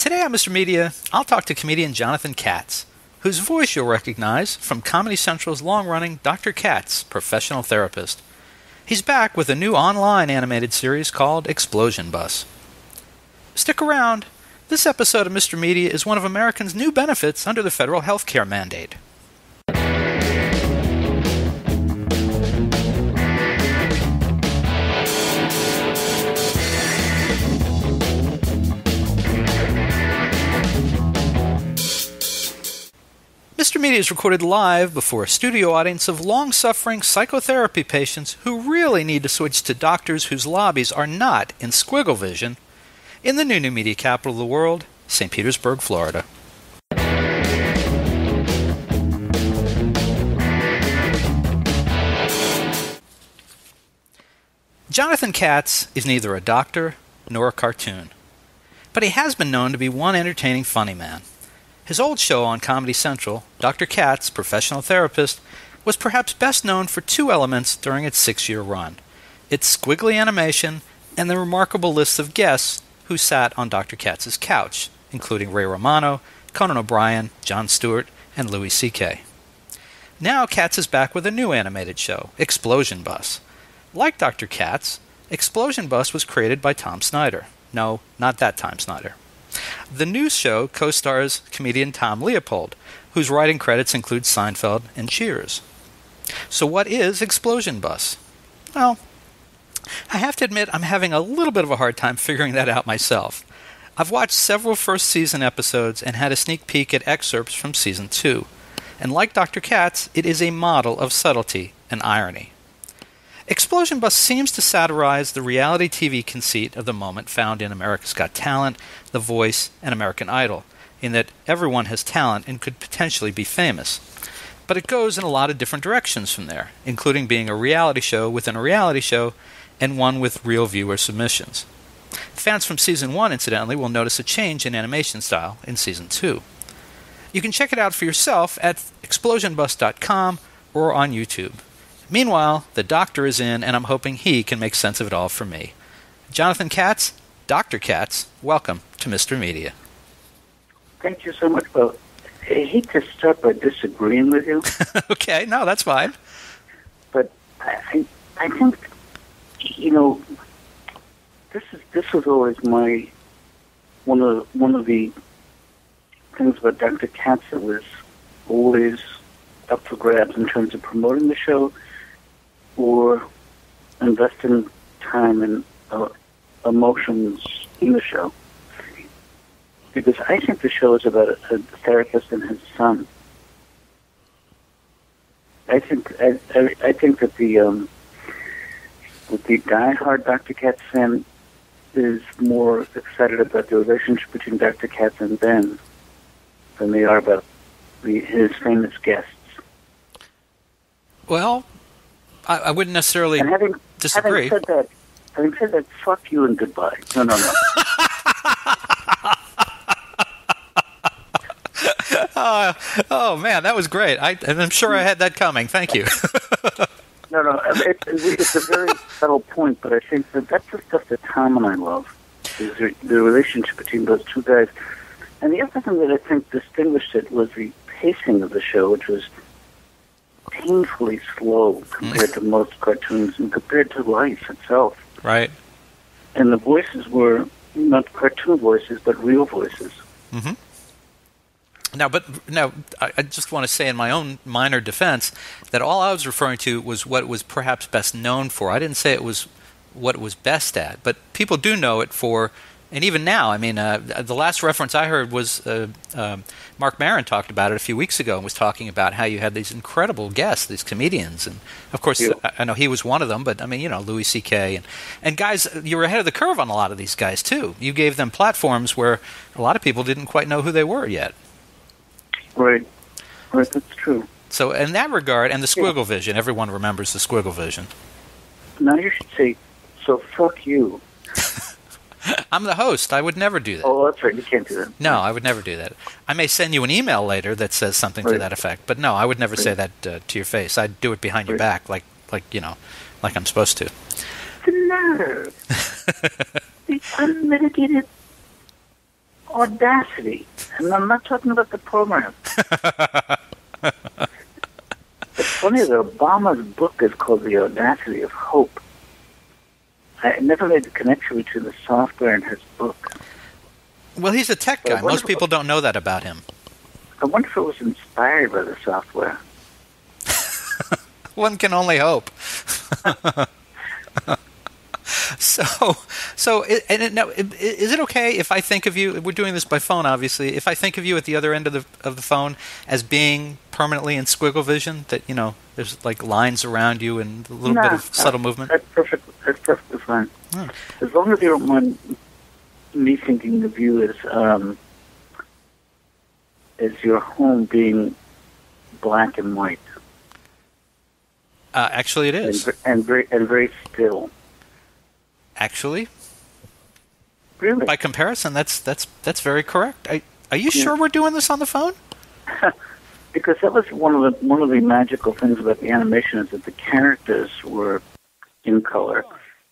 Today on Mr. Media, I'll talk to comedian Jonathan Katz, whose voice you'll recognize from Comedy Central's long-running Dr. Katz, Professional Therapist. He's back with a new online animated series called Explosion Bus. Stick around. This episode of Mr. Media is one of Americans' new benefits under the federal health care mandate. Mr. Media is recorded live before a studio audience of long-suffering psychotherapy patients who really need to switch to doctors whose lobbies are not in Squigglevision in the new media capital of the world, St. Petersburg, Florida. Jonathan Katz is neither a doctor nor a cartoon, but he has been known to be one entertaining funny man. His old show on Comedy Central, Dr. Katz, Professional Therapist, was perhaps best known for two elements during its 6-year run: its squiggly animation and the remarkable list of guests who sat on Dr. Katz's couch, including Ray Romano, Conan O'Brien, Jon Stewart, and Louis C.K. Now Katz is back with a new animated show, Explosion Bus. Like Dr. Katz, Explosion Bus was created by Tom Snyder. No, not that Tom Snyder. The new show co-stars comedian Tom Leopold, whose writing credits include Seinfeld and Cheers. So what is Explosion Bus? Well, I have to admit I'm having a little bit of a hard time figuring that out myself. I've watched several first season episodes and had a sneak peek at excerpts from season 2. And like Dr. Katz, it is a model of subtlety and irony. Explosion Bus seems to satirize the reality TV conceit of the moment found in America's Got Talent, The Voice, and American Idol, in that everyone has talent and could potentially be famous. But it goes in a lot of different directions from there, including being a reality show within a reality show and one with real viewer submissions. Fans from Season 1, incidentally, will notice a change in animation style in Season 2. You can check it out for yourself at explosionbus.com or on YouTube. Meanwhile, the doctor is in, and I'm hoping he can make sense of it all for me. Jonathan Katz, Dr. Katz, welcome to Mr. Media. Thank you so much, Bo. I hate to start by disagreeing with you. Okay, no, that's fine. But I think, this was always one of the things about Dr. Katz that was always up for grabs in terms of promoting the show or investing time and emotions in the show. Because I think the show is about a therapist and his son. I think that the diehard Dr. Katz fan is more excited about the relationship between Dr. Katz and Ben than they are about his famous guests. Well, I wouldn't necessarily disagree. Having said that, fuck you and goodbye. No. Oh, man, that was great. I'm sure I had that coming. Thank you. No. It's a very subtle point, but I think that's the stuff that Tom and I love, is the relationship between those two guys. And the other thing that I think distinguished it was the pacing of the show, which was painfully slow compared to most cartoons and compared to life itself. Right. And the voices were not cartoon voices, but real voices. Mm-hmm. Now, I just want to say in my own minor defense that all I was referring to was what it was perhaps best known for. I didn't say it was what it was best at, but people do know it for, and even now, I mean, the last reference I heard was Mark Maron talked about it a few weeks ago and was talking about how you had these incredible guests, these comedians, and of course, yeah. I know he was one of them, but I mean, Louis C.K. and guys, you were ahead of the curve on a lot of these guys too. You gave them platforms where a lot of people didn't quite know who they were yet. Right, that's true. So in that regard, and the Squigglevision, everyone remembers the Squigglevision. Now you should say, so fuck you. I'm the host. I would never do that. Oh, that's right. You can't do that. No, I would never do that. I may send you an email later that says something to that effect, but no, I would never say that to your face. I'd do it behind your back, like I'm supposed to. The nerve. The unmitigated Audacity. And I'm not talking about the program. It's funny that Obama's book is called The Audacity of Hope. I never made the connection between the software and his book. Well, he's a tech guy. Most people don't know that about him. I wonder if it was inspired by the software. One can only hope. So, is it okay if I think of you? We're doing this by phone, obviously. If I think of you at the other end of the phone as being permanently in Squiggle Vision, that there's like lines around you and a little bit of subtle movement. That's perfectly fine. Oh. As long as you don't mind me thinking of you as your home being black and white. Actually, it is, and very still. Actually, really, by comparison, that's very correct. Are you sure we're doing this on the phone? Because that was one of the magical things about the animation is that the characters were in color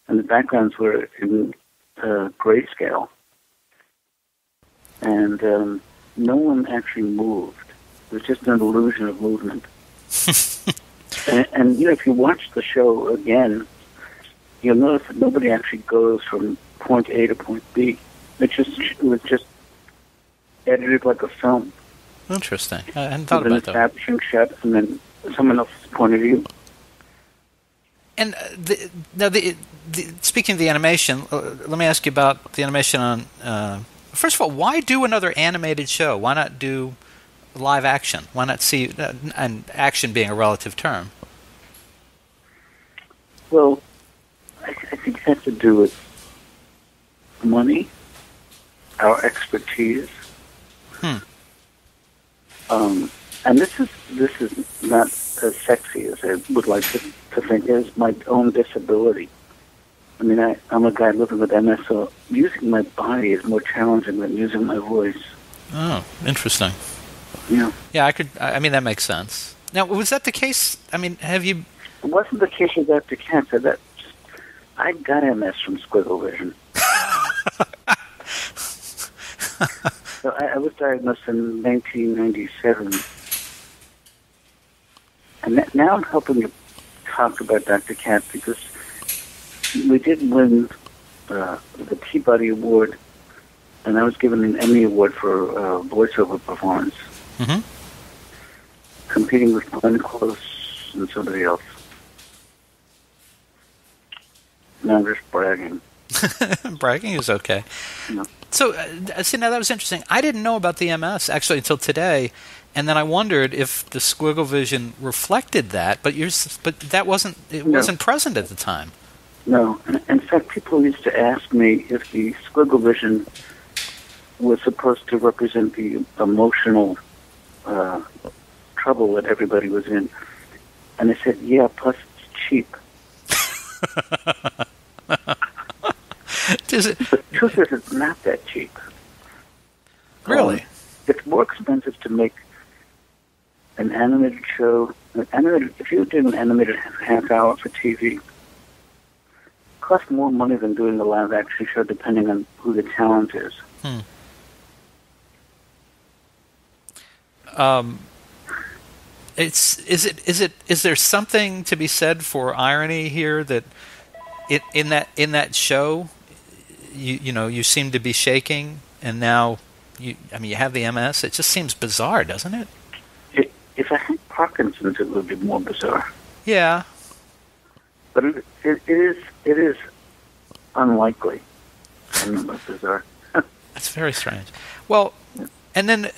and the backgrounds were in grayscale, and no one actually moved. It was just an illusion of movement. and if you watch the show again, you'll notice that nobody actually goes from point A to point B. It was just edited like a film. Interesting. I hadn't thought about that. An establishing shot and then someone else's point of view. And speaking of the animation, let me ask you about the animation on... first of all, why do another animated show? Why not do live action? Why not see... and action being a relative term. Well, I think it has to do with money, our expertise. And this is not as sexy as I would like to think. It is my own disability. I mean, I'm a guy living with MS, so using my body is more challenging than using my voice. Oh, interesting. Yeah. Yeah, that makes sense. Now, was that the case? I mean, have you... It wasn't the case with Dr. Katz. I got MS from Squiggle Vision. So I was diagnosed in 1997. And now I'm helping to talk about Dr. Katz because we did win the Peabody Award, and I was given an Emmy Award for voiceover performance, competing with Glenn Close and somebody else. Now I'm just bragging. Bragging is okay. No. So, see, now that was interesting. I didn't know about the MS, actually, until today, and then I wondered if the Squiggle Vision reflected that, but that wasn't present at the time. No. In fact, people used to ask me if the Squiggle Vision was supposed to represent the emotional trouble that everybody was in. And I said, yeah, plus it's cheap. The truth is, it's not that cheap. Really? It's more expensive to make an animated show. If you did an animated half hour for TV, it costs more money than doing a live action show, depending on who the talent is. Is there something to be said for irony here that in that show you seem to be shaking and now you have the MS? It just seems bizarre, doesn't it? If I had Parkinson's, it would be more bizarre. Yeah, but it is unlikely. And not bizarre. That's very strange. Well, and then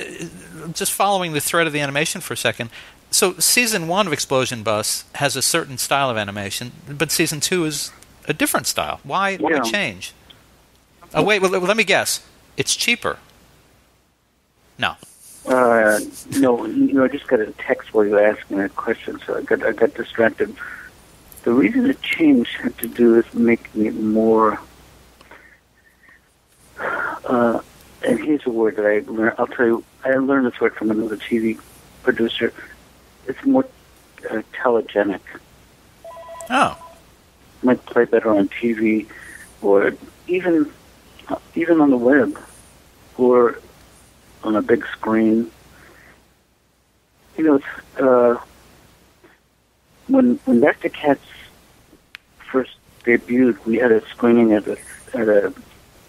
just following the thread of the animation for a second. So season 1 of Explosion Bus has a certain style of animation, but season 2 is a different style. Why change? Oh, wait, well, let me guess. It's cheaper. No. No, I just got a text while you were asking that question, so I got distracted. The reason it changed had to do with making it more... and here's a word that I learned. I'll tell you, I learned this word from another TV producer. It's more telegenic. Oh. Might play better on TV, or even on the web, or on a big screen. You know, when Dr. Katz first debuted, we had a screening at a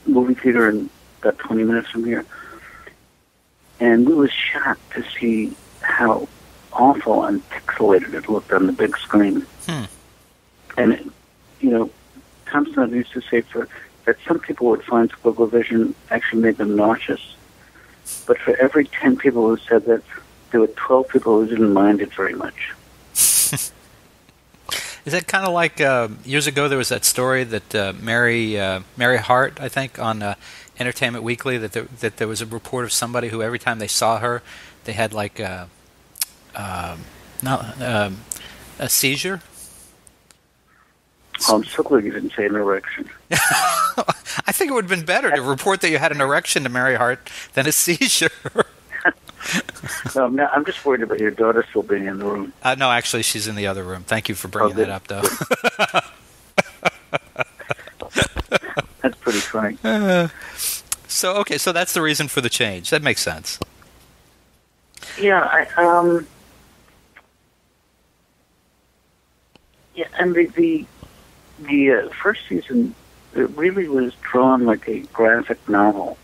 movie theater in about 20 minutes from here, and we were shocked to see how awful and pixelated it looked on the big screen. And Tom Snyder used to say that some people would find Squigglevision actually made them nauseous, but for every 10 people who said that, there were 12 people who didn't mind it very much. Is that kind of like years ago there was that story that Mary Hart, I think, on Entertainment Weekly, that there was a report of somebody who every time they saw her, they had like a seizure? I'm so glad you didn't say an erection. I think it would have been better to report that you had an erection to Mary Hart than a seizure. No, I'm just worried about your daughter still being in the room. No, actually, she's in the other room. Thank you for bringing that up, though. That's pretty funny. So that's the reason for the change. That makes sense. Yeah, and the first season, it really was drawn like a graphic novel.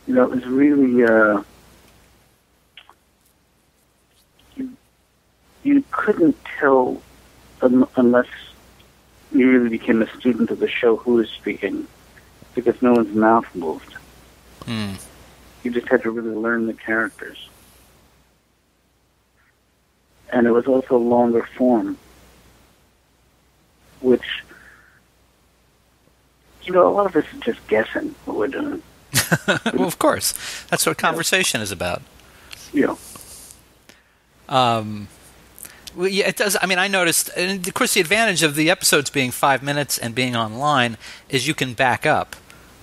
It was really, you couldn't tell unless you really became a student of the show who was speaking, because no one's mouth moved. You just had to really learn the characters. And it was also longer form, which, a lot of us is just guessing what we're doing. Well, of course. That's what conversation is about. Yeah. Well, yeah, it does. I mean, I noticed, and of course, the advantage of the episodes being 5 minutes and being online is you can back up.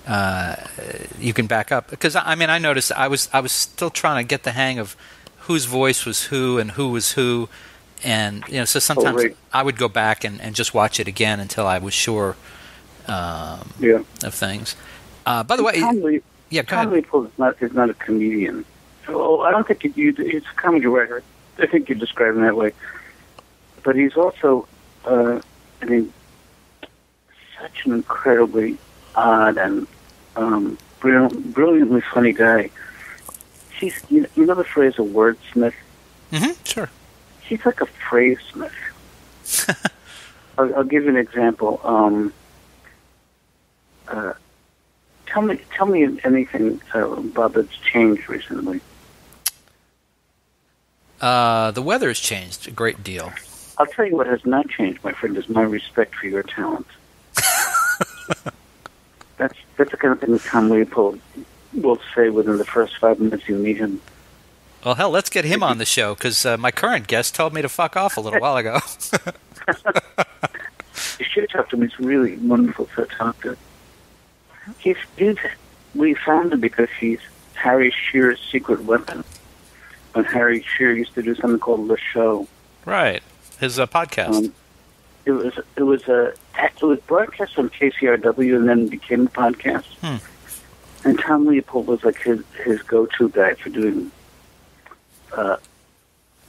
Because I noticed I was still trying to get the hang of whose voice was who and who was who, and so sometimes I would go back and just watch it again until I was sure of things. By the way, Tom Leopold is not a comedian. So I don't think he's a comedy writer. I think you describe him that way. But he's also, such an incredibly odd and brilliantly funny guy. He's, you know the phrase a wordsmith? Mm-hmm, sure. He's like a phrasesmith. I'll give you an example. Tell me anything, Bob, that's changed recently. The weather has changed a great deal. I'll tell you what has not changed, my friend, is my respect for your talent. That's the kind of thing that Tom Leopold will say within the first 5 minutes you meet him. Well, hell, let's get him on the show, because my current guest told me to fuck off a little while ago. You should talk to him. He's really wonderful to talk to. We found him because he's Harry Shearer's secret weapon. When Harry Shearer used to do something called The Show. Right. His podcast. It was broadcast on KCRW and then became a podcast. And Tom Leopold was like his go-to guy for doing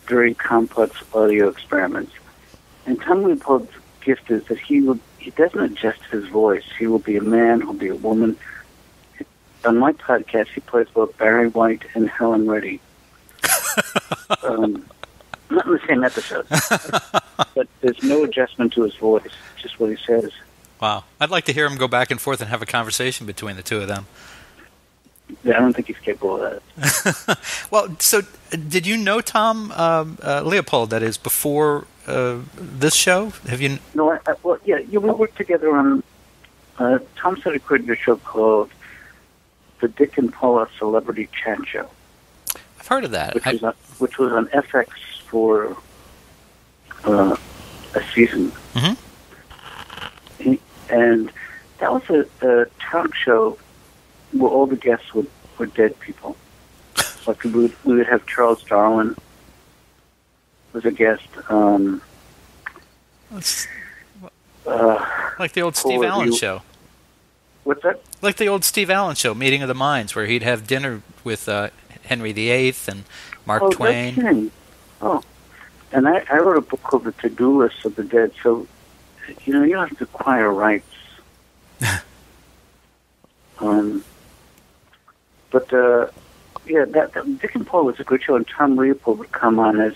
very complex audio experiments. And Tom Leopold's gift is that he doesn't adjust his voice. He will be a man, he'll be a woman. On my podcast, he plays both Barry White and Helen Reddy. Not in the same episode. But there's no adjustment to his voice, just what he says. Wow. I'd like to hear him go back and forth and have a conversation between the two of them. Yeah, I don't think he's capable of that. Well, so did you know Tom Leopold, that is, before this show? Have you? No, we worked together on... Tom started creating a show called The Dick and Paula Celebrity Chat Show. I've heard of that. Which was on FX for a season. Mm-hmm. And that was a talk show where all the guests were dead people. Like we would have Charles Darwin as a guest. Like the old Steve Allen show. What's that? Like the old Steve Allen show, Meeting of the Minds, where he'd have dinner with Henry VIII and Mark Twain. That's him. Oh, and I wrote a book called The To-Do List of the Dead, so, you know, you have to acquire rights. But that Dick and Paul was a good show, and Tom Leopold would come on as,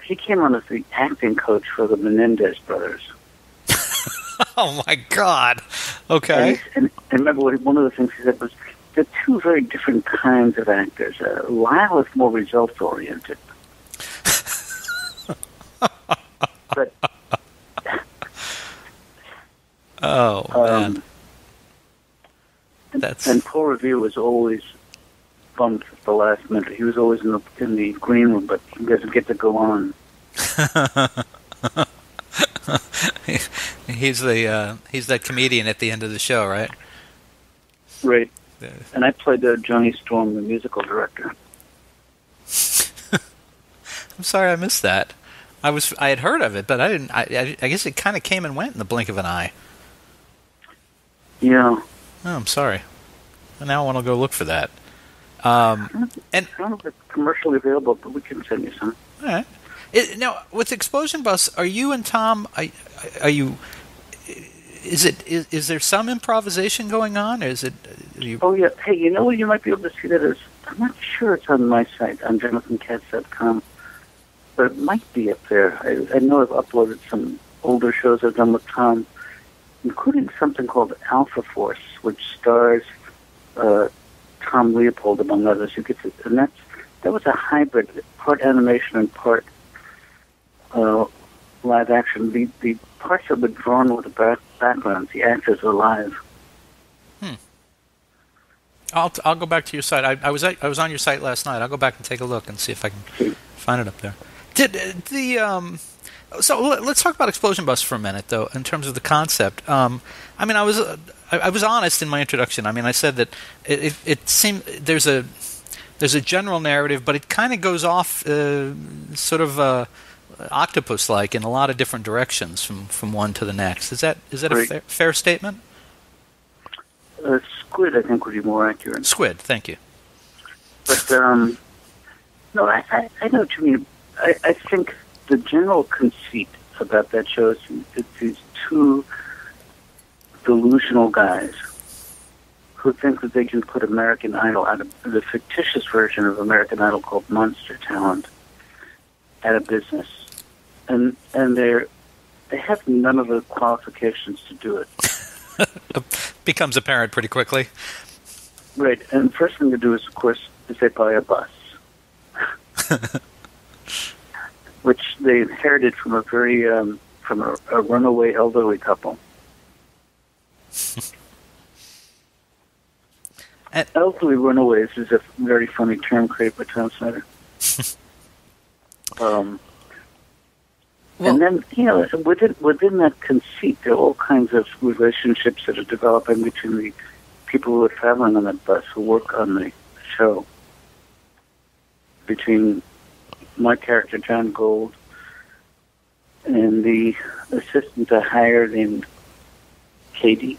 he came on as the acting coach for the Menendez brothers. Oh, my God. Okay. And remember, one of the things he said was, they're two very different kinds of actors. Lyle is more results-oriented. But, man. And Paul Revere was always bumped at the last minute. He was always in the green room, but he doesn't get to go on. He's that comedian at the end of the show, right? Right. And I played Johnny Storm, the musical director. I'm sorry I missed that. I had heard of it, but I didn't. I guess it kind of came and went in the blink of an eye. Yeah. Oh, I'm sorry. Now I want to go look for that. I don't know if it's commercially available, but we can send you some. All right. Now, with Explosion Bus, are you and Tom? Are you? Is there some improvisation going on? Or is it? Oh yeah. Hey, you know what? You might be able to see that. I'm not sure it's on my site on JonathanKatz.com, but it might be up there. I know I've uploaded some older shows I've done with Tom, including something called Alpha Force, which stars Tom Leopold, among others. You get to, and that was a hybrid, part animation and part live action. The parts that were drawn with the backgrounds, the actors are live. I'll go back to your site. I was on your site last night. I'll go back and take a look and see if I can find it up there. So let's talk about Explosion Bus for a minute, though, in terms of the concept. I mean, I was honest in my introduction. I mean, I said that it seemed there's a general narrative, but it kind of goes off sort of octopus-like in a lot of different directions from one to the next. Is that right. a fair statement? Squid, I think, would be more accurate. Squid, thank you. But no, I know what you mean. I think the general conceit about that show is it's these two delusional guys who think that they can put American Idol out of the fictitious version of American Idol called Monster Talent out of business, and they have none of the qualifications to do it. Becomes apparent pretty quickly. Right, and the first thing to do is, of course, they buy a bus. Which they inherited from a very from a runaway elderly couple. Elderly runaways is a very funny term created by Tom Snyder. And then, you know, within that conceit, there are all kinds of relationships that are developing between the people who are traveling on that bus, who work on the show. Between my character, John Gold, and the assistant I hired named Katie,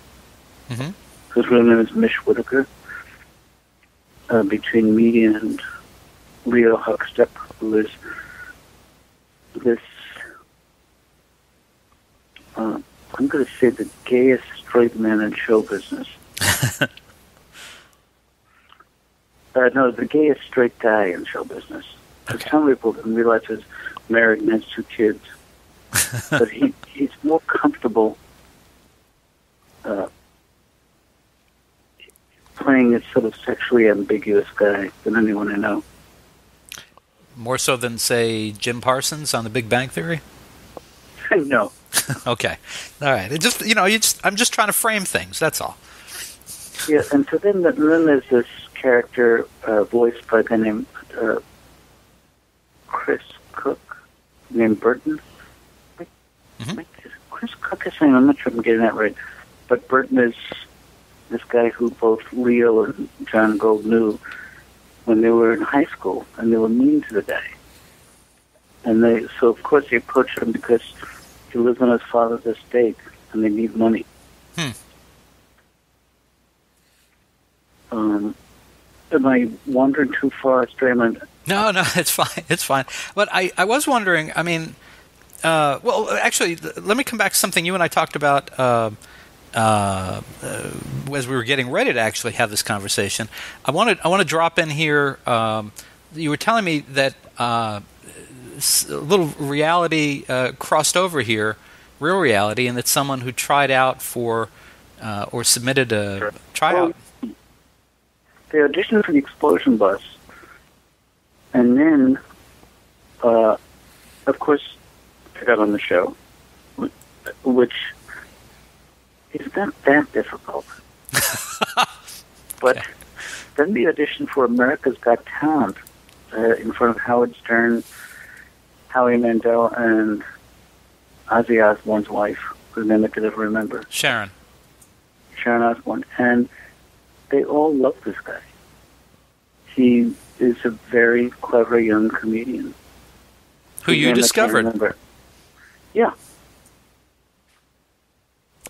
whose real name is Mish Whitaker, between me and Leo Huckstep, who is this, I'm going to say the gayest straight man in show business. No, the gayest straight guy in show business. Okay. Some people in real life is married and has 2 kids. But he's more comfortable playing this sort of sexually ambiguous guy than anyone I know. More so than, say, Jim Parsons on The Big Bang Theory? No. Okay. All right. It just, I'm just trying to frame things, that's all. Yeah, and so then there's this character voiced by a guy named Chris Cook, named Burton. Chris Cook is saying, I'm not sure I'm getting that right, but Burton is this guy who both Leo and John Gold knew when they were in high school, and they were mean to the guy. And so of course they approached him because he lives on his father's estate, and they need money. Am I wandering too far astray? No, it's fine. It's fine. But I was wondering, I mean, well, actually, let me come back to something you and I talked about as we were getting ready to actually have this conversation. I want to drop in here. You were telling me that a little reality crossed over here, real reality, and that someone who tried out for or submitted a tryout. Well, they auditioned for the Explosion Bus, and then, of course, I got on the show, which is not that difficult. But then the audition for America's Got Talent in front of Howard Stern, Howie Mandel, and Ozzy Osbourne's wife, whose name I could ever remember. Sharon Osbourne. And they all love this guy. He is a very clever young comedian. Who you discovered. Yeah.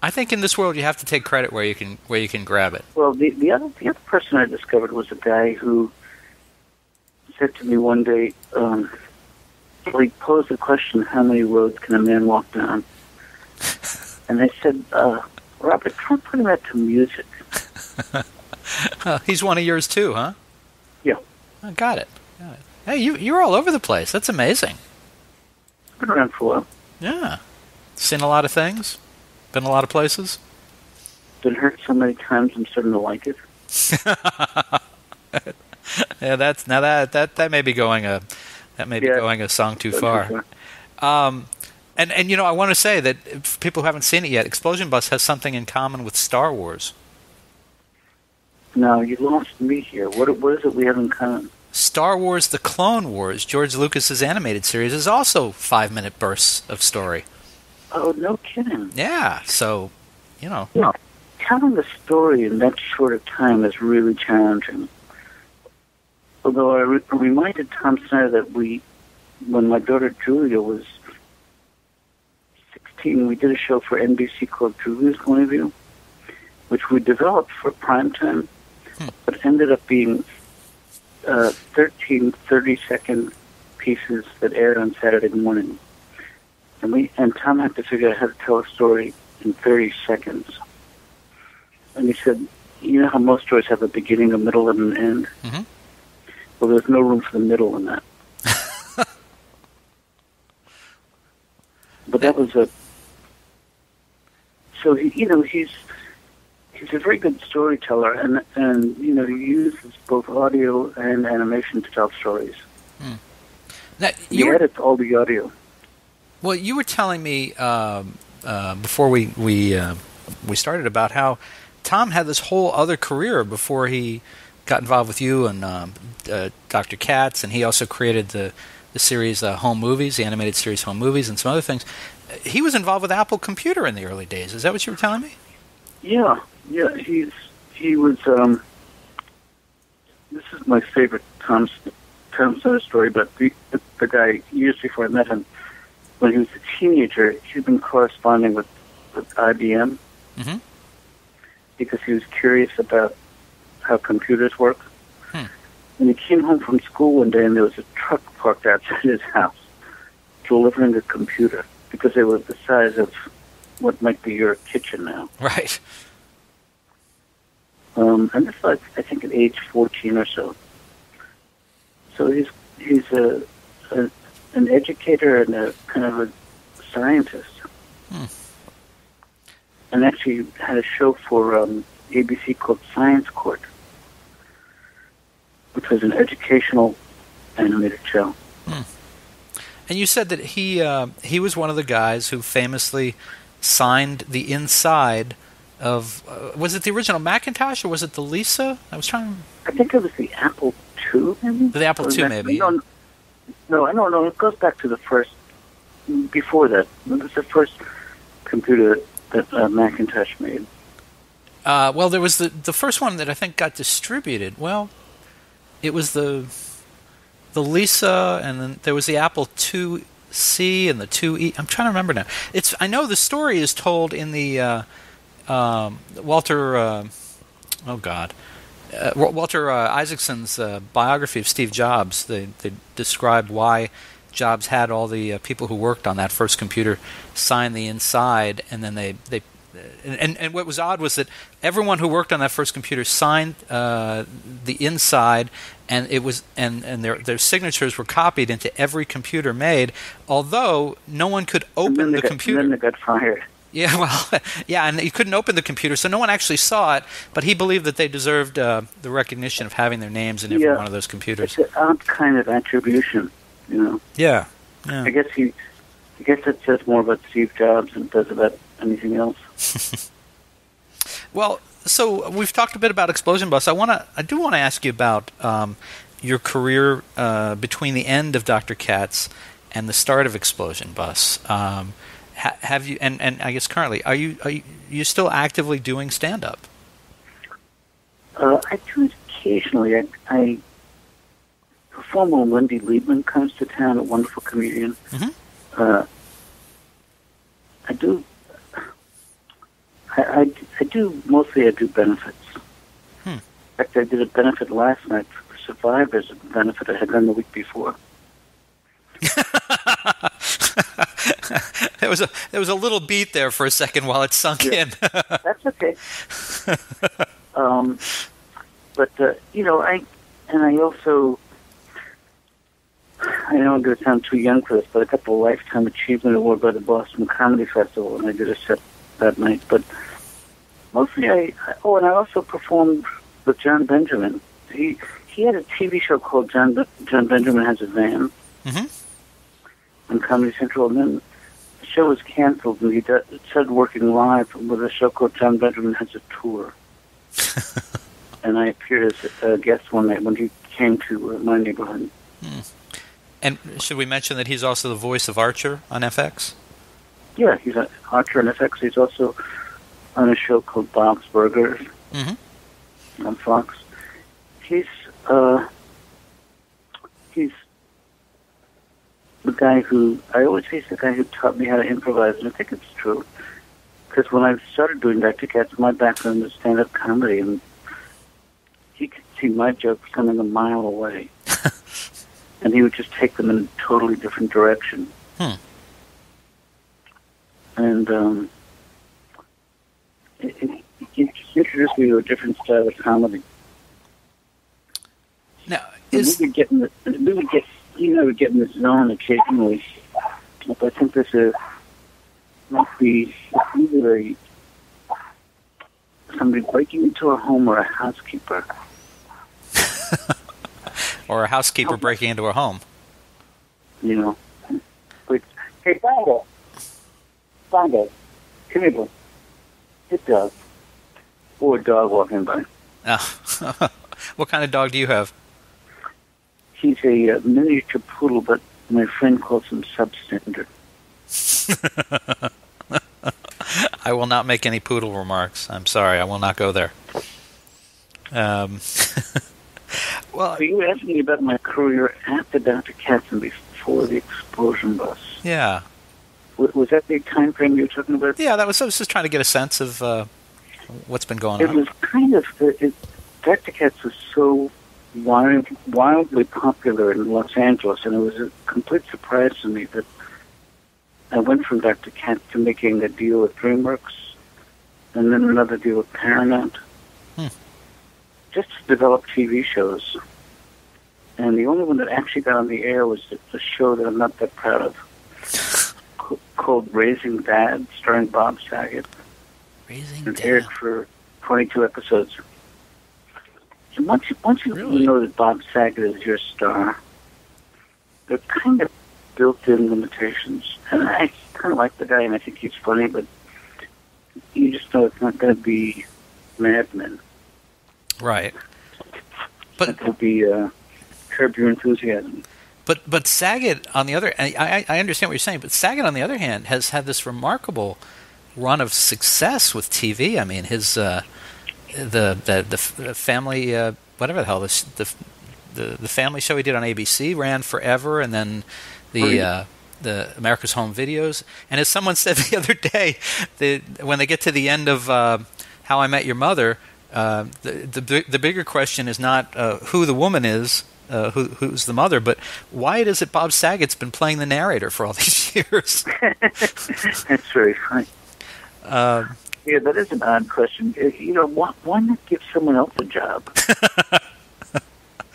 I think in this world you have to take credit where you can grab it. Well, the other person I discovered was a guy who said to me one day, he posed the question, how many roads can a man walk down? And I said, Robert, try putting that to music. He's one of yours too, huh? Yeah. Oh, got it. Hey, you're all over the place. That's amazing. Been around for a while. Yeah. Seen a lot of things? Been a lot of places? Been hurt so many times I'm starting to like it. Yeah, that may be going a song too far. And you know, I want to say that for people who haven't seen it yet, Explosion Bus has something in common with Star Wars. No, you lost me here. What is it we have in common? Star Wars: The Clone Wars, George Lucas's animated series, is also 5-minute bursts of story. Oh, no kidding. Yeah, so, you know. Yeah, telling a story in that short a time is really challenging. Although I reminded Tom Snyder that when my daughter Julia was 16, we did a show for NBC called Julia's Point of View, which we developed for primetime, but ended up being 13 30-second pieces that aired on Saturday morning. And Tom had to figure out how to tell a story in 30 seconds. And he said, you know how most stories have a beginning, a middle, and an end? Mm-hmm. Well, there's no room for the middle in that. But that was so he's a very good storyteller, and he uses both audio and animation to tell stories. Now, he edits all the audio. Well, you were telling me before we started about how Tom had this whole other career before he got involved with you and Dr. Katz, and he also created the series Home Movies, the animated series Home Movies, and some other things. He was involved with Apple Computer in the early days. Is that what you were telling me? Yeah. He was. This is my favorite Tom Snyder story, but the guy years before I met him, when he was a teenager, he'd been corresponding with IBM because he was curious about how computers work. And he came home from school one day, and there was a truck parked outside his house delivering a computer because they were the size of what might be your kitchen now. Right. And this was, I think, at age 14 or so. So he's an educator and a kind of a scientist. And actually had a show for ABC called Science Court, which was an educational animated show. And you said that he was one of the guys who famously signed the inside of was it the original Macintosh or was it the Lisa? I think it was the Apple II, maybe. The Apple II, maybe. No, I don't know. It goes back to the first. Before that, it was the first computer that Macintosh made. Well, there was the first one that I think got distributed. Well, it was the Lisa, and then there was the Apple IIc and the IIe. I'm trying to remember now. I know the story is told in the Walter. Walter Isaacson's biography of Steve Jobs, they describe why Jobs had all the people who worked on that first computer sign the inside, and then and what was odd was that everyone who worked on that first computer signed the inside, and it was and their signatures were copied into every computer made, although no one could open the computer. And then they got fired. Yeah, well, yeah, and you couldn't open the computer, so no one actually saw it, but he believed that they deserved the recognition of having their names in every one of those computers. It's an odd kind of attribution, you know. Yeah. I guess it says more about Steve Jobs than it does about anything else. Well, so we've talked a bit about Explosion Bus. I do want to ask you about your career between the end of Dr. Katz and the start of Explosion Bus. Have you, and I guess currently, are you still actively doing stand-up? I do it occasionally. I perform when Wendy Liebman comes to town, a wonderful comedian. Mm-hmm. I do mostly I do benefits. In fact, I did a benefit last night for survivors, a benefit I had done the week before. There was a little beat there for a second while it sunk in. That's okay. But you know, I also, I know I'm going to sound too young for this, but I got the Lifetime Achievement Award by the Boston Comedy Festival, and I did a set that night. But mostly and I also performed with John Benjamin. He had a TV show called John Benjamin Has a Van on Comedy Central, and then the show was canceled, and he started working live with a show called John Benjamin Has a Tour. And I appeared as a guest one night when he came to my neighborhood. And should we mention that he's also the voice of Archer on FX? Yeah, he's an Archer on FX. He's also on a show called Bob's Burgers on Fox. He's the guy who, I always say he's the guy who taught me how to improvise, and I think it's true. Because when I started doing Dr. Katz, my background was stand-up comedy, and he could see my jokes coming a mile away. And he would just take them in a totally different direction. And it just introduced me to a different style of comedy. Now, we would get in the zone occasionally. But I think this might be either somebody breaking into a home or a housekeeper. Or a housekeeper breaking into a home. You know. But, hey, Bongo, come here, boy. Good dog. Or a dog walking by. Oh. What kind of dog do you have? He's a miniature poodle, but my friend calls him substandard. I will not make any poodle remarks. I'm sorry, I will not go there. Well, so you were asking me about my career after Dr. Katz and before the Explosion Bus. Yeah. Was that the time frame you were talking about? Yeah, I was just trying to get a sense of what's been going on. It was kind of, Dr. Katz was so wildly popular in Los Angeles, and it was a complete surprise to me that I went from Dr. Katz to making a deal with DreamWorks, and then another deal with Paramount, just to develop TV shows. And the only one that actually got on the air was a show that I'm not that proud of, called Raising Dad, starring Bob Saget. Raising Dad. It Dad. aired for 22 episodes. And once you Really? know that Bob Saget is your star, they're kind of built-in limitations. And I kind of like the guy, and I think he's funny, but you just know it's not going to be Mad Men. Right. It could be Curb Your Enthusiasm. But Saget, on the other, I understand what you're saying, but Saget, on the other hand, has had this remarkable run of success with TV. I mean, his the family, whatever the hell, the family show he did on ABC ran forever, and then the America's Home Videos. And as someone said the other day, when they get to the end of How I Met Your Mother, The bigger question is not who the woman is, who's the mother, but why it is that Bob Saget's been playing the narrator for all these years. That's very funny. Yeah, that is an odd question. Why not give someone else a job?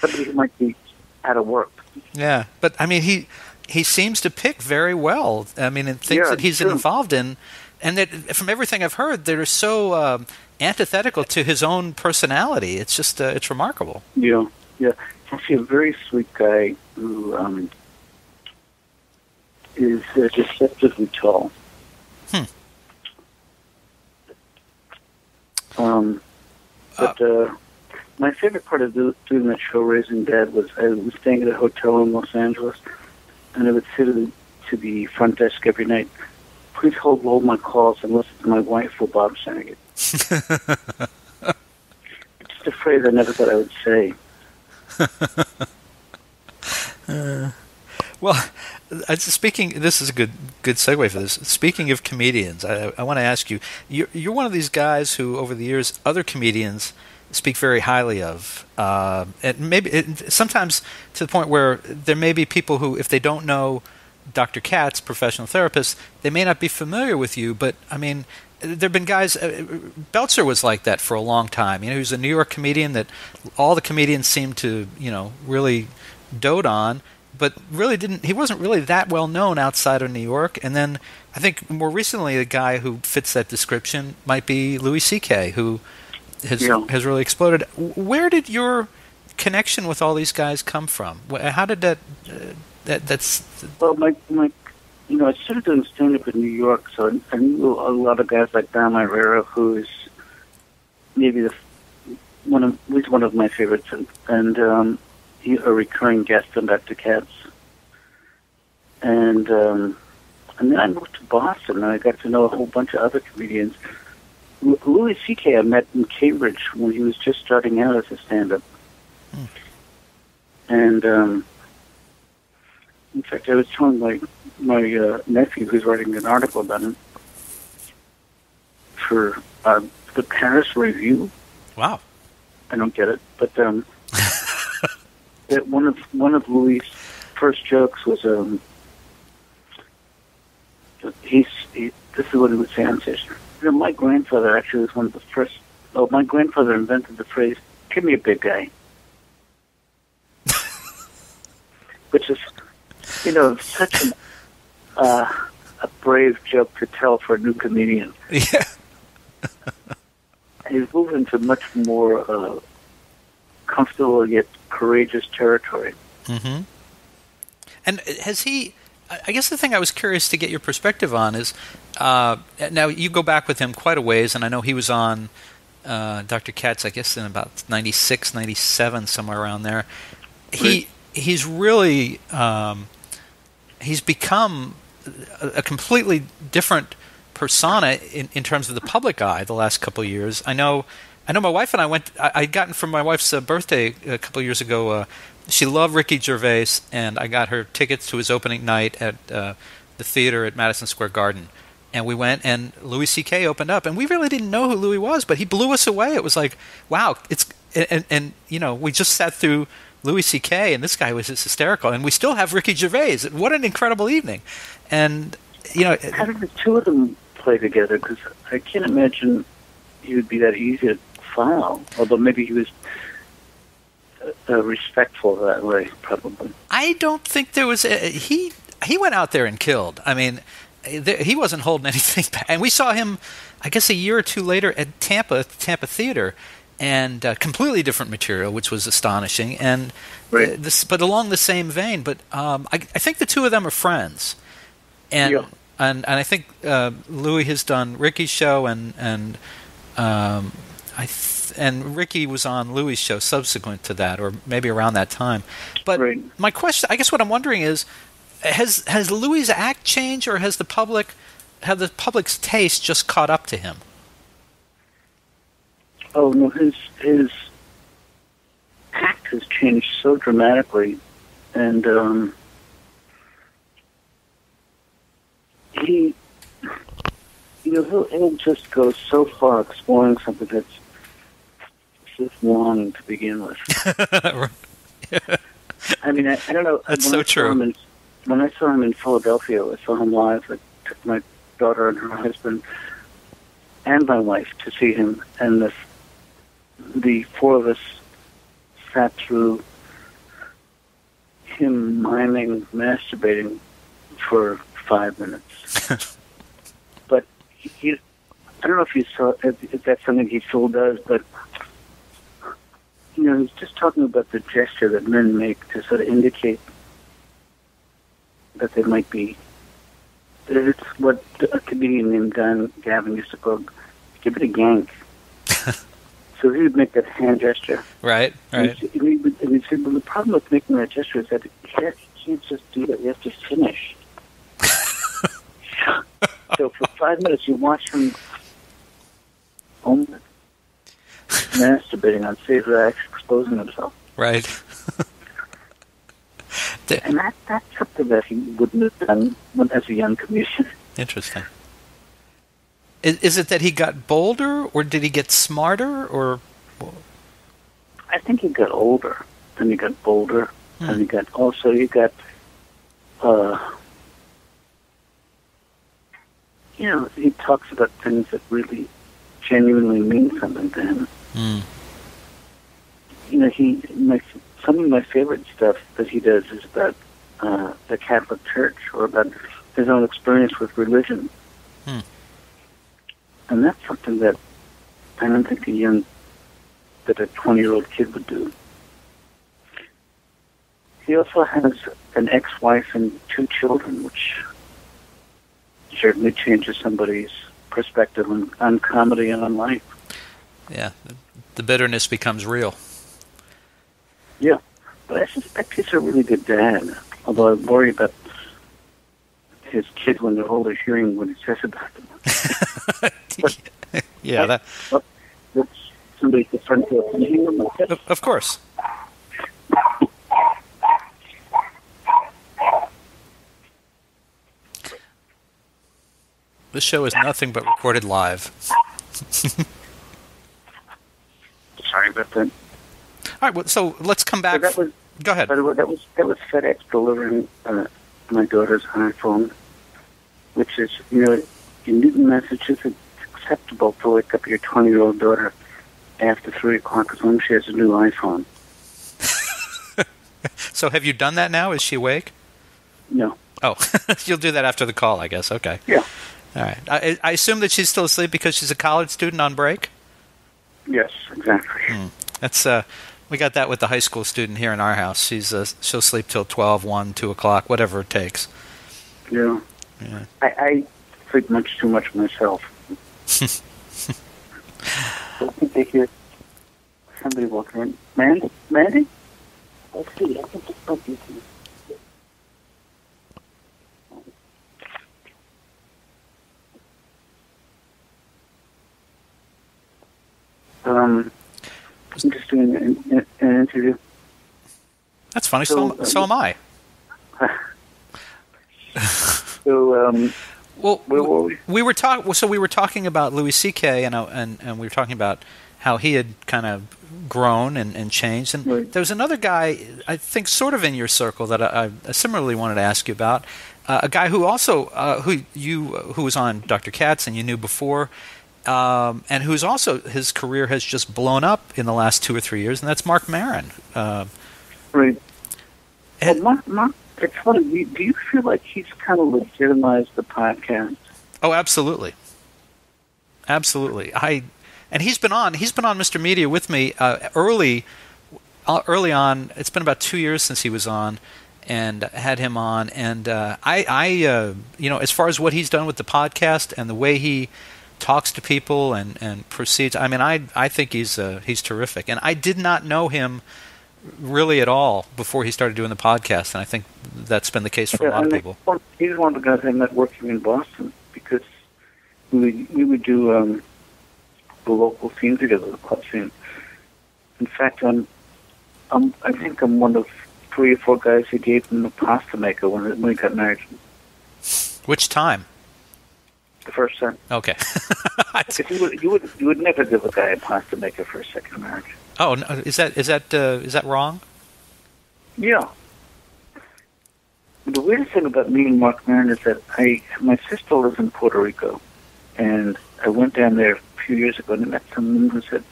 Somebody who might be out of work. Yeah, but I mean, he seems to pick very well. I mean, in things that he's involved in, and that from everything I've heard, that are so antithetical to his own personality. It's just it's remarkable. Yeah. He's actually a very sweet guy who is deceptively tall. But my favorite part of doing that show, Raising Dad, was I was staying at a hotel in Los Angeles, and I would sit to the front desk every night. Please hold all my calls and listen to my wife or Bob Saget. Just a phrase I never thought I would say. Well, speaking, this is a good segue for this. Speaking of comedians, I want to ask you, you're one of these guys who, over the years, other comedians speak very highly of, and maybe sometimes to the point where there may be people who, if they don't know Dr. Katz, professional therapist, they may not be familiar with you. But I mean, there've been guys. Belzer was like that for a long time. He was a New York comedian that all the comedians seemed to, really dote on. But really he wasn't really that well known outside of New York. And then I think more recently the guy who fits that description might be Louis C.K., who has really exploded. Where did your connection with all these guys come from? How did that's... Well, I started doing stand-up in New York, so I knew a lot of guys like Don Herrera, who is maybe one of my favorites, and he's a recurring guest on Dr. Katz. And then I moved to Boston, and I got to know a whole bunch of other comedians. Louis C.K. I met in Cambridge when he was just starting out as a stand-up. And in fact, I was telling my nephew, who's writing an article about him for the Paris Review. Wow! I don't get it, but that one of Louis' first jokes was this is what he would say on stage. My grandfather actually was one of the first. Oh, my grandfather invented the phrase "Give me a big guy," which is, such a brave joke to tell for a new comedian. Yeah. He's moved into much more comfortable yet courageous territory. Mm-hmm. And has he... I guess the thing I was curious to get your perspective on is, now you go back with him quite a ways, and I know he was on Dr. Katz, I guess in about 96, 97, somewhere around there. Right. He's really... he's become a completely different persona in terms of the public eye the last couple of years. I know my wife and I'd gotten from my wife's birthday a couple of years ago, she loved Ricky Gervais, and I got her tickets to his opening night at the theater at Madison Square Garden. And we went, and Louis C.K. opened up, and we really didn't know who Louis was, but he blew us away. It was like, wow, and we just sat through Louis C.K., and this guy was just hysterical, and we still have Ricky Gervais. What an incredible evening. And, how did the two of them play together? Because I can't imagine he would be that easy to follow, although maybe he was respectful that way, probably. I don't think there was... He went out there and killed. I mean, he wasn't holding anything back. And we saw him, I guess, a year or two later at Tampa Theater, and completely different material, which was astonishing. And right. But along the same vein. But I think the two of them are friends. And yeah. and I think Louis has done Ricky's show, and Ricky was on Louis' show subsequent to that, or maybe around that time. But right. My question, I guess what I'm wondering is, has Louis' act changed, or have the public's taste just caught up to him? Oh no, his act has changed so dramatically, and he'll just go so far exploring something that's this long to begin with. I mean, I don't know. That's so true. When I saw him in Philadelphia, I saw him live. I took my daughter and her husband and my wife to see him, and the four of us sat through him miming, masturbating for 5 minutes. But I don't know if you saw if that's something he still does, but he's just talking about the gesture that men make to sort of indicate that they might be. It's what a comedian named Gavin used to call, give it a yank. So he would make that hand gesture. Right. And he said, well, the problem with making that gesture is that he can't just do that. You have to finish. So for 5 minutes, you watch him masturbating on stage without exposing himself. Right. And that's something that he wouldn't have done as a young comedian. Interesting. Is it that he got bolder, or did he get smarter, or? I think he got older, then he got bolder, and he got he talks about things that really genuinely mean something to him. Some of my favorite stuff that he does is about the Catholic Church, or about his own experience with religion. And that's something that I don't think a 20-year-old kid would do. He also has an ex-wife and 2 children, which certainly changes somebody's perspective on comedy and on life. Yeah, the bitterness becomes real. Yeah, but I suspect he's a really good dad, although I worry about his kids when they're older hearing what he says about them. Yeah, that's somebody's different. Can you hear my kids? Of course. This show is nothing but recorded live. Sorry about that. All right, well, so let's come back. Go ahead. By the way, that was FedEx delivering my daughter's iPhone, which is, in Newton, Massachusetts, it's acceptable to wake up your 20-year-old daughter after 3 o'clock as long as she has a new iPhone. So have you done that now? Is she awake? No. Oh, you'll do that after the call, I guess. Okay. Yeah. All right. I assume that she's still asleep because she's a college student on break? Yes, exactly. That's we got that with the high school student here in our house. She'll sleep till 12, 1, 2 o'clock, whatever it takes. Yeah. I sleep much too much myself. I think they hear somebody walking around. Mandy? Let's see. I think it's probably I'm just doing an interview. That's funny. So am I. Well, where were we? We were talking about Louis C.K. and we were talking about how he had kind of grown and changed. And right. There was another guy, I think, sort of in your circle that I similarly wanted to ask you about. A guy who also who was on Dr. Katz and you knew before. And who's also, his career has just blown up in the last 2 or 3 years, and that's Mark Maron. Right. Well, Mark, it's funny. Do you feel like he's kind of legitimized the podcast? Oh, absolutely. Absolutely. And he's been on Mr. Media with me early on. It's been about 2 years since he was on, and had him on. And as far as what he's done with the podcast and the way he talks to people and proceeds. I mean, I think he's terrific, and I did not know him really at all before he started doing the podcast, and I think that's been the case for a lot of people. He's one of the guys I met working in Boston because we would do the local scene together, the club scene. In fact, I think I'm one of 3 or 4 guys who gave him a pasta maker when he got married. Which time? The first time. Okay. You would never give a guy a pasta maker for a second marriage. Oh, no, is that wrong? Yeah. The weirdest thing about meeting Mark Maron is that my sister lives in Puerto Rico, and I went down there a few years ago and I met someone who said,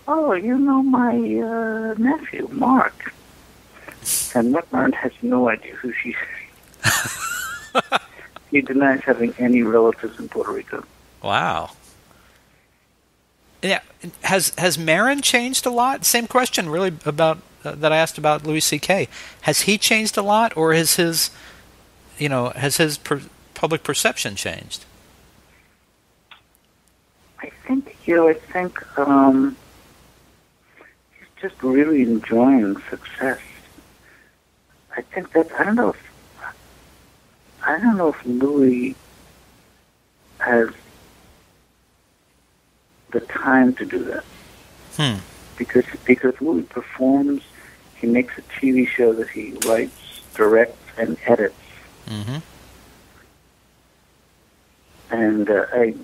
"Oh, you know my nephew, Mark." And Mark Maron has no idea who she is. He denies having any relatives in Puerto Rico. Wow. Yeah, has Maron changed a lot? Same question, really, about that I asked about Louis C.K. Has he changed a lot, or has his public perception changed? I think he's just really enjoying success. I think that I don't know if Louis has the time to do that. Because Louis performs, he makes a TV show that he writes, directs, and edits. Mm-hmm. And I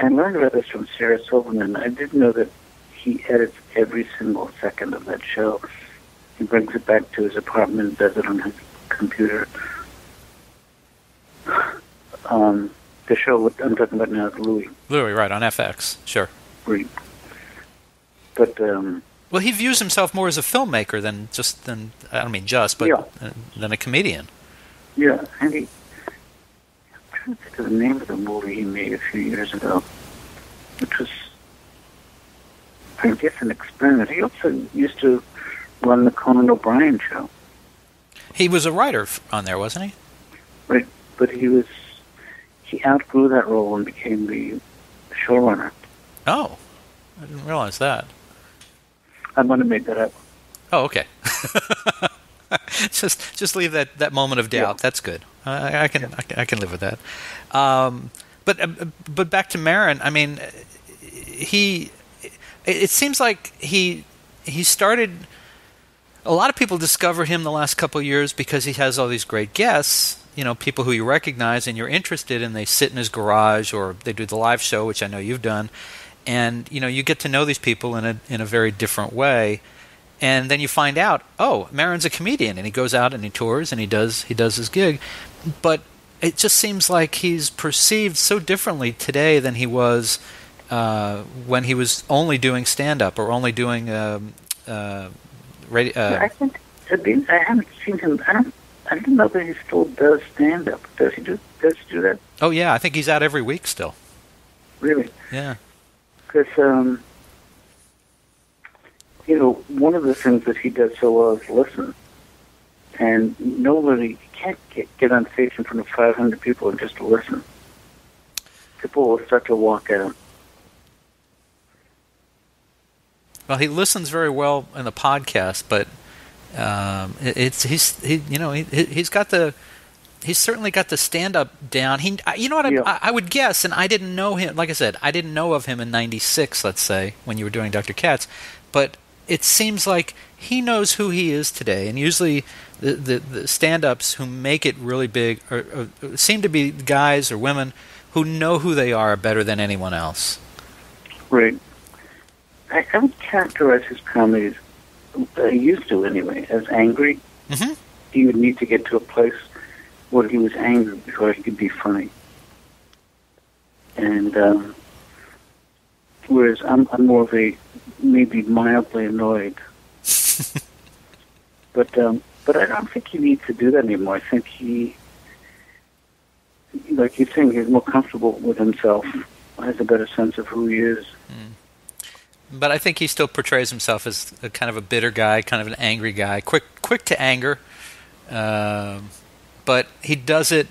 learned about this from Sarah Silverman. I didn't know that he edits every single second of that show. He brings it back to his apartment and does it on his computer. The show I'm talking about now is Louis. Louis, right, on FX, sure. Right. But well, he views himself more as a filmmaker than than a comedian. Yeah, and I'm trying to think of the name of the movie he made a few years ago, which was, I guess, an experiment. He also used to run the Conan O'Brien show. He was a writer on there, wasn't he? Right, but he outgrew that role and became the showrunner. Oh, I didn't realize that. I'm going to make that up. Oh, okay. just leave that moment of doubt. Yeah. That's good. I can live with that. But back to Maron. I mean, it seems like he started. A lot of people discover him the last couple of years because he has all these great guests. You know, people who you recognize and you're interested in. They sit in his garage or they do the live show, which I know you've done. And you get to know these people in a very different way, and then you find out, oh, Maron's a comedian, and he goes out and he tours and he does his gig, but it just seems like he's perceived so differently today than he was when he was only doing stand-up or only doing radio. I think I haven't seen him. I don't know that he still does stand-up. Does he do that? Oh yeah, I think he's out every week still. Really? Yeah. Because, one of the things that he does so well is listen. And nobody can't get on stage in front of 500 people and just listen. People will start to walk at him. Well, he listens very well in the podcast, but he's certainly got the stand-up down. I would guess, and I didn't know him. Like I said, I didn't know of him in '96. Let's say when you were doing Dr. Katz, but it seems like he knows who he is today. And usually, the stand-ups who make it really big seem to be guys or women who know who they are better than anyone else. Right. I would characterize his comedy, I used to anyway, as angry. Mm-hmm. He would need to get to a place where he was angry before he could be funny. And whereas I'm more of a maybe mildly annoyed. But I don't think he needs to do that anymore. I think he, like you're saying, he's more comfortable with himself, has a better sense of who he is. Mm. But I think he still portrays himself as a kind of a bitter guy, kind of an angry guy, quick to anger. But he does it.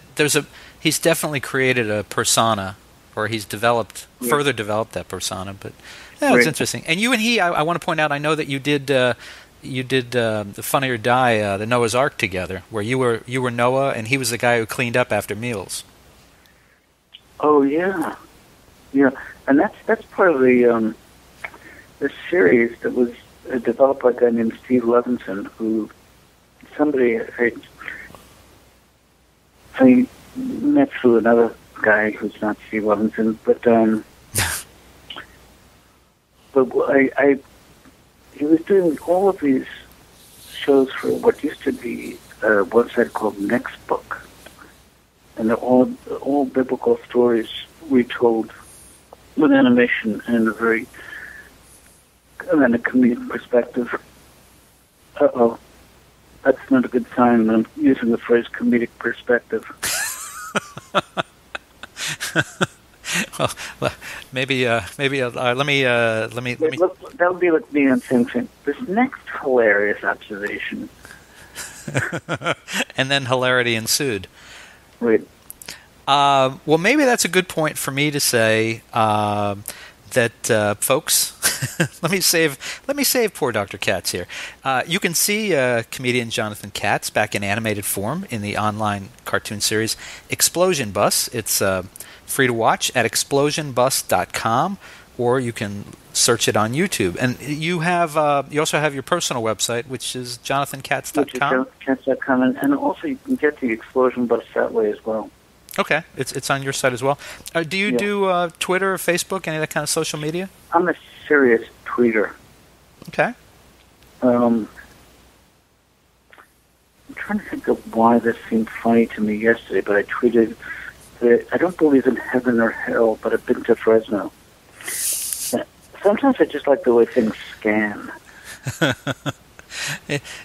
He's definitely created a persona, or he's further developed that persona. But it's interesting. And you and he, I want to point out. I know that you did the Funny or Die, the Noah's Ark together, where you were Noah and he was the guy who cleaned up after meals. Oh yeah, and that's part of the series that was developed by a guy named Steve Levinson, who I met through another guy who's not Steve Levinson, but he was doing all of these shows for what used to be a website called Next Book, and they're all biblical stories retold with animation and a comedic perspective. Uh-oh. That's not a good sign. I'm using the phrase comedic perspective. well, maybe. Let me. Look, that would be like me on saying this next hilarious observation, and then hilarity ensued. Right. Well, maybe that's a good point for me to say that, folks. let me save poor Dr. Katz here. You can see comedian Jonathan Katz back in animated form in the online cartoon series Explosion Bus. It's free to watch at explosionbus.com, or you can search it on YouTube. And you also have your personal website, which is jonathankatz.com. Which is jonathankatz.com, and also you can get the Explosion Bus that way as well. Okay, it's on your site as well. Do you do Twitter or Facebook, any of that kind of social media? I'm a serious tweeter. Okay. I'm trying to think of why this seemed funny to me yesterday, but I tweeted that I don't believe in heaven or hell, but I've been to Fresno. Sometimes I just like the way things scan.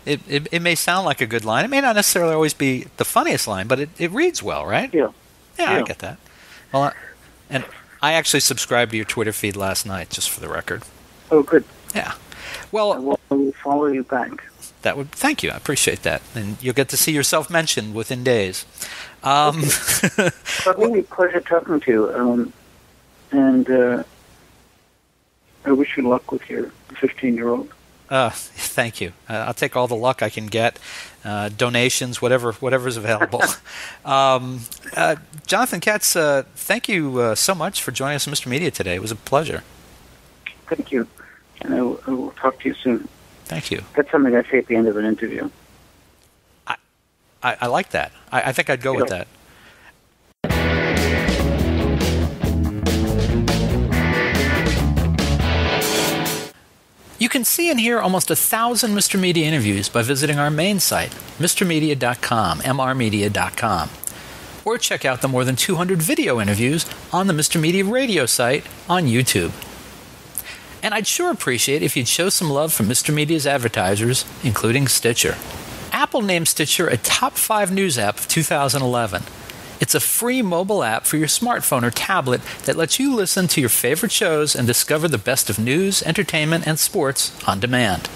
It may sound like a good line. It may not necessarily always be the funniest line, but it reads well, right? Yeah. Yeah, I get that. Well, and I actually subscribed to your Twitter feed last night, just for the record. Oh, good. Yeah. Well, I will follow you back. Thank you. I appreciate that, and you'll get to see yourself mentioned within days. Okay. Well, really a pleasure talking to you. And I wish you luck with your 15-year-old. Thank you. I'll take all the luck I can get, donations, whatever's available. Jonathan Katz, thank you so much for joining us on Mr. Media today. It was a pleasure. Thank you. And I will talk to you soon. Thank you. That's something I say at the end of an interview. I like that. I think I'd go with that. You can see and hear almost 1,000 Mr. Media interviews by visiting our main site, mrmedia.com, mrmedia.com. Or check out the more than 200 video interviews on the Mr. Media radio site on YouTube. And I'd sure appreciate if you'd show some love for Mr. Media's advertisers, including Stitcher. Apple named Stitcher a top 5 news app of 2011. It's a free mobile app for your smartphone or tablet that lets you listen to your favorite shows and discover the best of news, entertainment, and sports on demand.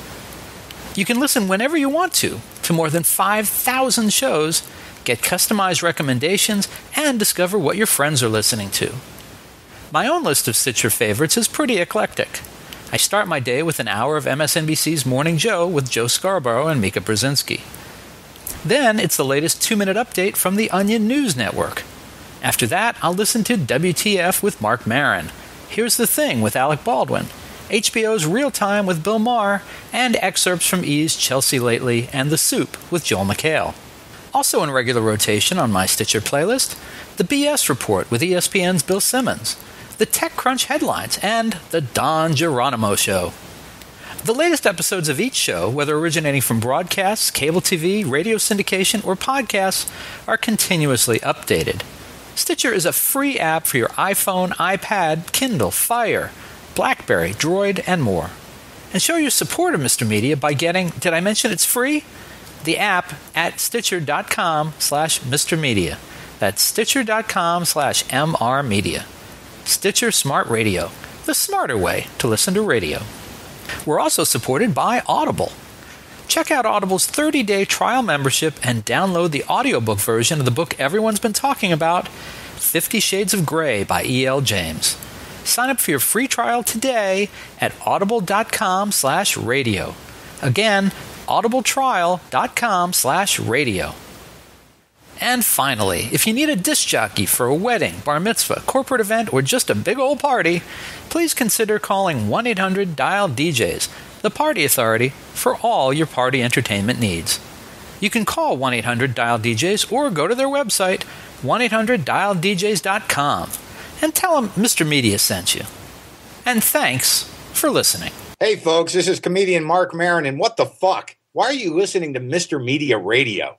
You can listen whenever you want to more than 5,000 shows, get customized recommendations, and discover what your friends are listening to. My own list of Stitcher favorites is pretty eclectic. I start my day with an hour of MSNBC's Morning Joe with Joe Scarborough and Mika Brzezinski. Then it's the latest 2-minute update from the Onion News Network. After that, I'll listen to WTF with Mark Maron, Here's the Thing with Alec Baldwin, HBO's Real Time with Bill Maher, and excerpts from E's Chelsea Lately and The Soup with Joel McHale. Also in regular rotation on my Stitcher playlist, the BS Report with ESPN's Bill Simmons, the TechCrunch Headlines, and the Don Geronimo Show. The latest episodes of each show, whether originating from broadcasts, cable TV, radio syndication, or podcasts, are continuously updated. Stitcher is a free app for your iPhone, iPad, Kindle, Fire, BlackBerry, Droid, and more. And show your support of Mr. Media by getting, did I mention it's free? The app at stitcher.com/MrMedia. That's stitcher.com/MRmedia. Stitcher Smart Radio, the smarter way to listen to radio. We're also supported by Audible. Check out Audible's 30-day trial membership and download the audiobook version of the book everyone's been talking about, 50 Shades of Grey by E.L. James. Sign up for your free trial today at audible.com/radio. Again, audibletrial.com/radio. And finally, if you need a disc jockey for a wedding, bar mitzvah, corporate event, or just a big old party, please consider calling 1-800-DIAL-DJs, the party authority for all your party entertainment needs. You can call 1-800-DIAL-DJs or go to their website, 1-800-DIAL-DJs.com, and tell them Mr. Media sent you. And thanks for listening. Hey, folks, this is comedian Mark Maron, and what the fuck? Why are you listening to Mr. Media Radio?